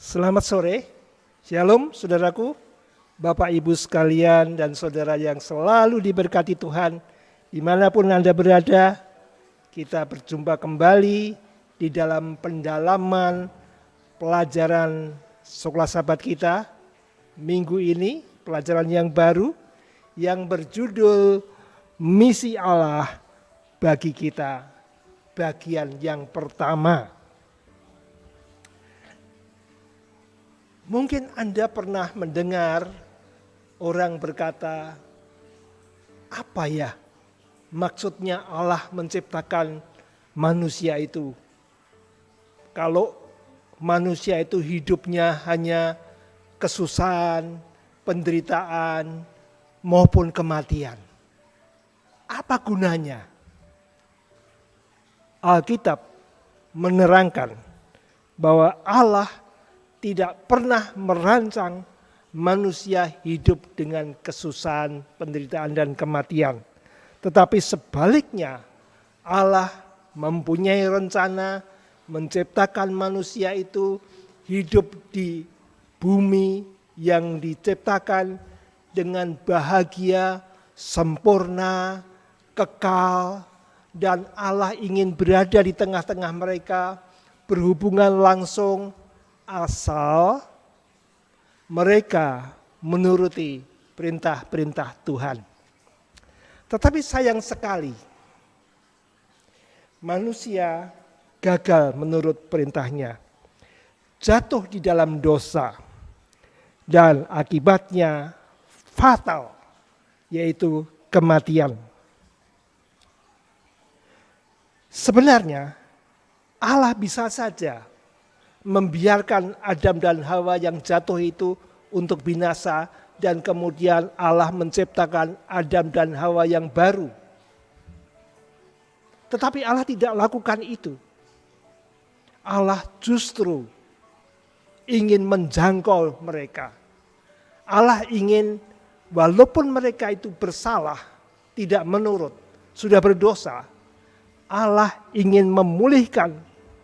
Selamat sore, Shalom saudaraku, Bapak Ibu sekalian dan saudara yang selalu diberkati Tuhan. Dimanapun Anda berada, kita berjumpa kembali di dalam pendalaman pelajaran Sekolah Sahabat kita. Minggu ini pelajaran yang baru yang berjudul Misi Allah bagi kita, bagian yang pertama. Mungkin Anda pernah mendengar orang berkata, apa ya maksudnya Allah menciptakan manusia itu? Kalau manusia itu hidupnya hanya kesusahan, penderitaan, maupun kematian. Apa gunanya? Alkitab menerangkan bahwa Allah tidak pernah merancang manusia hidup dengan kesusahan, penderitaan, dan kematian. Tetapi sebaliknya, Allah mempunyai rencana menciptakan manusia itu hidup di bumi yang diciptakan dengan bahagia, sempurna, kekal, dan Allah ingin berada di tengah-tengah mereka, berhubungan langsung, asal mereka menuruti perintah-perintah Tuhan. Tetapi sayang sekali, manusia gagal menurut perintahnya, jatuh di dalam dosa, dan akibatnya fatal, yaitu kematian. Sebenarnya Allah bisa saja membiarkan Adam dan Hawa yang jatuh itu untuk binasa, dan kemudian Allah menciptakan Adam dan Hawa yang baru. Tetapi Allah tidak lakukan itu. Allah justru ingin menjangkau mereka. Allah ingin walaupun mereka itu bersalah, tidak menurut, sudah berdosa, Allah ingin memulihkan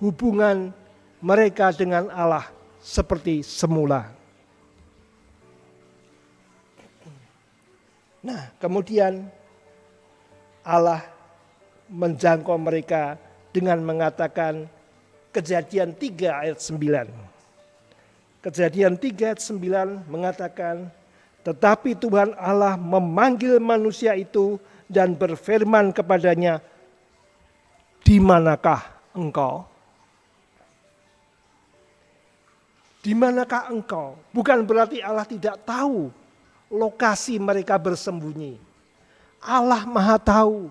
hubungan mereka dengan Allah seperti semula. Nah, kemudian Allah menjangkau mereka dengan mengatakan Kejadian 3 ayat 9. Kejadian 3 ayat 9 mengatakan, tetapi Tuhan Allah memanggil manusia itu dan berfirman kepadanya, di manakah engkau? Di manakah engkau? Bukan berarti Allah tidak tahu lokasi mereka bersembunyi. Allah Maha tahu.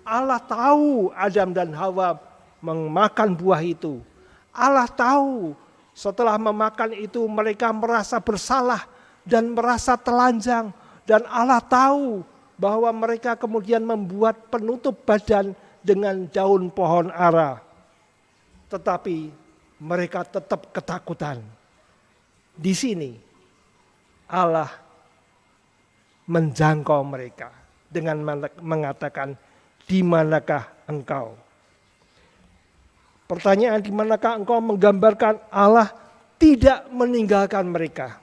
Allah tahu Adam dan Hawa memakan buah itu. Allah tahu setelah memakan itu mereka merasa bersalah dan merasa telanjang. Dan Allah tahu bahwa mereka kemudian membuat penutup badan dengan daun pohon ara. Tetapi mereka tetap ketakutan. Di sini Allah menjangkau mereka dengan mengatakan, di manakah engkau? Pertanyaan di manakah engkau menggambarkan Allah tidak meninggalkan mereka.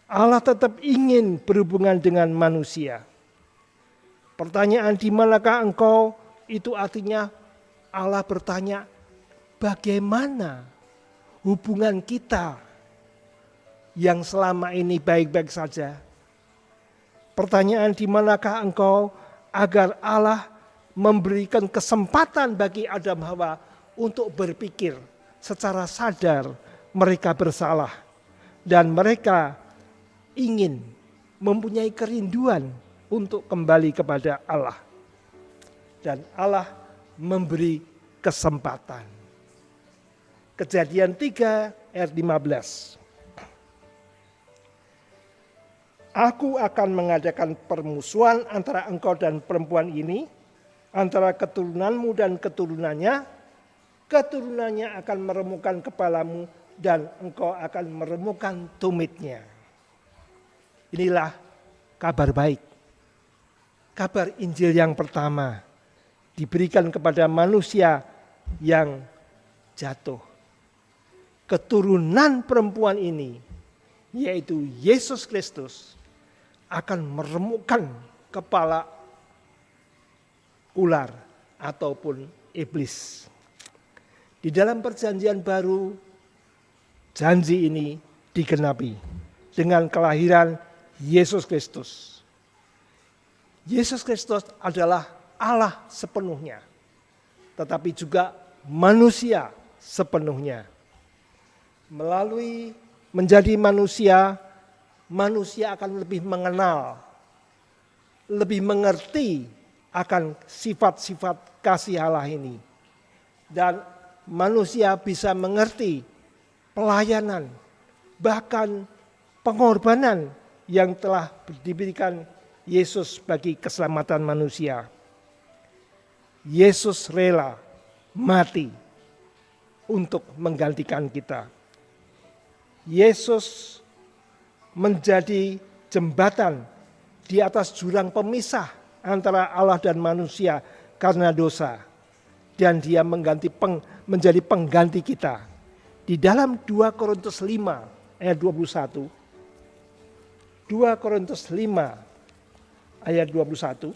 Allah tetap ingin berhubungan dengan manusia. Pertanyaan di manakah engkau itu artinya Allah bertanya, bagaimana hubungan kita yang selama ini baik-baik saja? Pertanyaan di manakah engkau agar Allah memberikan kesempatan bagi Adam Hawa untuk berpikir secara sadar mereka bersalah dan mereka ingin mempunyai kerinduan untuk kembali kepada Allah. Dan Allah memberi kesempatan. Kejadian 3 ayat 15. Aku akan mengadakan permusuhan antara engkau dan perempuan ini, antara keturunanmu dan keturunannya. Keturunannya akan meremukkan kepalamu dan engkau akan meremukkan tumitnya. Inilah kabar baik. Kabar Injil yang pertama diberikan kepada manusia yang jatuh. keturunan perempuan ini, yaitu Yesus Kristus, akan meremukkan kepala ular ataupun iblis. Di dalam perjanjian baru, janji ini digenapi dengan kelahiran Yesus Kristus. Yesus Kristus adalah Allah sepenuhnya, tetapi juga manusia sepenuhnya. Melalui menjadi manusia, manusia akan lebih mengenal, lebih mengerti akan sifat-sifat kasih Allah ini. Dan manusia bisa mengerti pelayanan, bahkan pengorbanan yang telah diberikan Yesus bagi keselamatan manusia. Yesus rela mati untuk menggantikan kita. Yesus menjadi jembatan di atas jurang pemisah antara Allah dan manusia karena dosa. Dan dia menjadi pengganti kita. Di dalam 2 Korintus 5 ayat 21. 2 Korintus 5 ayat 21.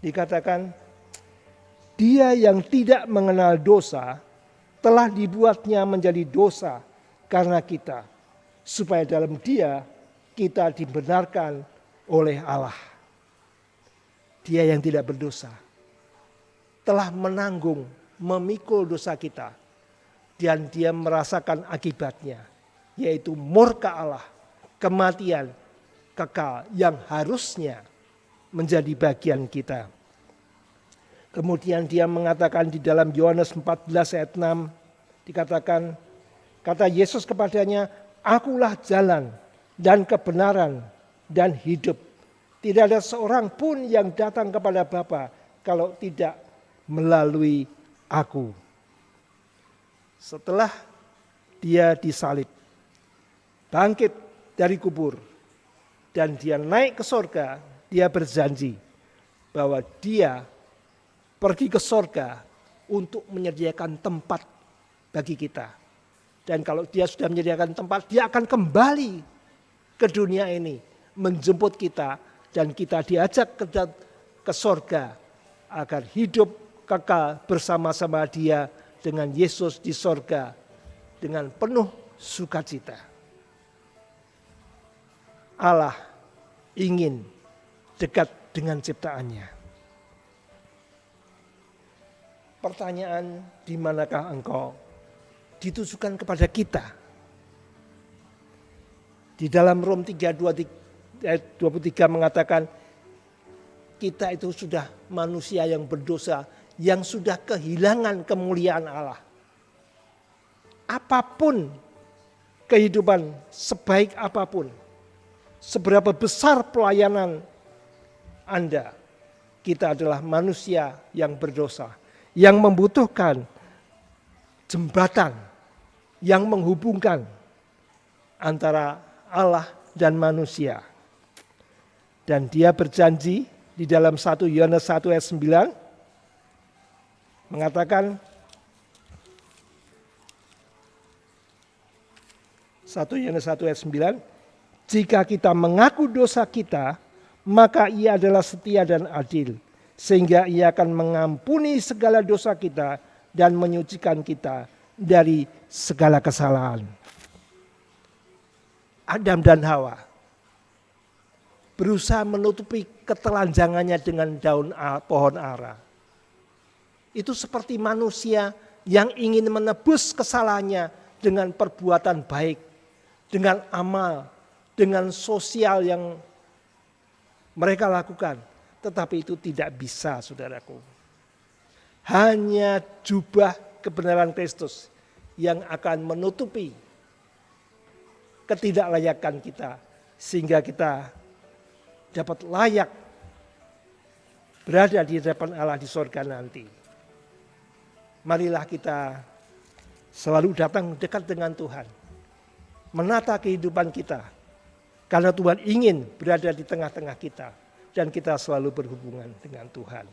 Dikatakan, dia yang tidak mengenal dosa telah dibuatnya menjadi dosa karena kita, supaya dalam dia kita dibenarkan oleh Allah. Dia yang tidak berdosa telah menanggung, memikul dosa kita, dan dia merasakan akibatnya, yaitu murka Allah, kematian kekal yang harusnya menjadi bagian kita. Kemudian dia mengatakan di dalam Yohanes 14 ayat 6, dikatakan, kata Yesus kepadanya, akulah jalan dan kebenaran dan hidup. Tidak ada seorang pun yang datang kepada Bapa kalau tidak melalui aku. Setelah dia disalib, bangkit dari kubur, dan dia naik ke sorga, dia berjanji bahwa dia pergi ke sorga untuk menyediakan tempat bagi kita. Dan kalau dia sudah menyediakan tempat, dia akan kembali ke dunia ini, menjemput kita, dan kita diajak ke sorga agar hidup kekal bersama-sama dia dengan Yesus di sorga dengan penuh sukacita. Allah ingin dekat dengan ciptaannya. Pertanyaan, di manakah engkau? Ditujukan kepada kita. Di dalam Rom 3:23 mengatakan, kita itu sudah manusia yang berdosa, yang sudah kehilangan kemuliaan Allah. Apapun kehidupan, sebaik apapun, seberapa besar pelayanan Anda, kita adalah manusia yang berdosa, yang membutuhkan jembatan yang menghubungkan antara Allah dan manusia. Dan dia berjanji di dalam 1 Yohanes 1 ayat 9 mengatakan, 1 Yohanes 1 ayat 9, jika kita mengaku dosa kita, maka ia adalah setia dan adil, sehingga ia akan mengampuni segala dosa kita dan menyucikan kita dari segala kesalahan. Adam dan Hawa berusaha menutupi ketelanjangannya dengan daun pohon ara. Itu seperti manusia yang ingin menebus kesalahannya dengan perbuatan baik, dengan amal, dengan sosial yang mereka lakukan. Tetapi itu tidak bisa, saudaraku. Hanya jubah kebenaran Kristus yang akan menutupi ketidaklayakan kita, sehingga kita dapat layak berada di hadapan Allah di sorga nanti. Marilah kita selalu datang dekat dengan Tuhan, menata kehidupan kita, karena Tuhan ingin berada di tengah-tengah kita, dan kita selalu berhubungan dengan Tuhan.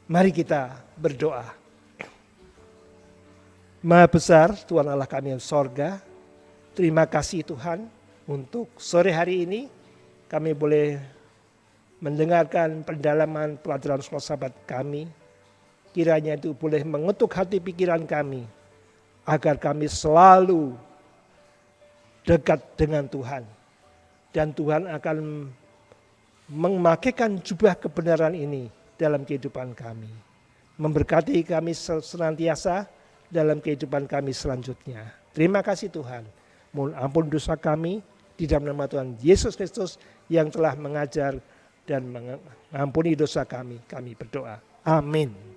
Mari kita berdoa. Maha besar Tuhan Allah kami yang sorga, terima kasih Tuhan untuk sore hari ini kami boleh mendengarkan pendalaman pelajaran sahabat kami. Kiranya itu boleh mengetuk hati pikiran kami agar kami selalu dekat dengan Tuhan. Dan Tuhan akan memakaikan jubah kebenaran ini dalam kehidupan kami. Memberkati kami senantiasa dalam kehidupan kami selanjutnya. Terima kasih Tuhan. Mohon ampun dosa kami di dalam nama Tuhan Yesus Kristus yang telah mengajar dan mengampuni dosa kami. Kami berdoa. Amin.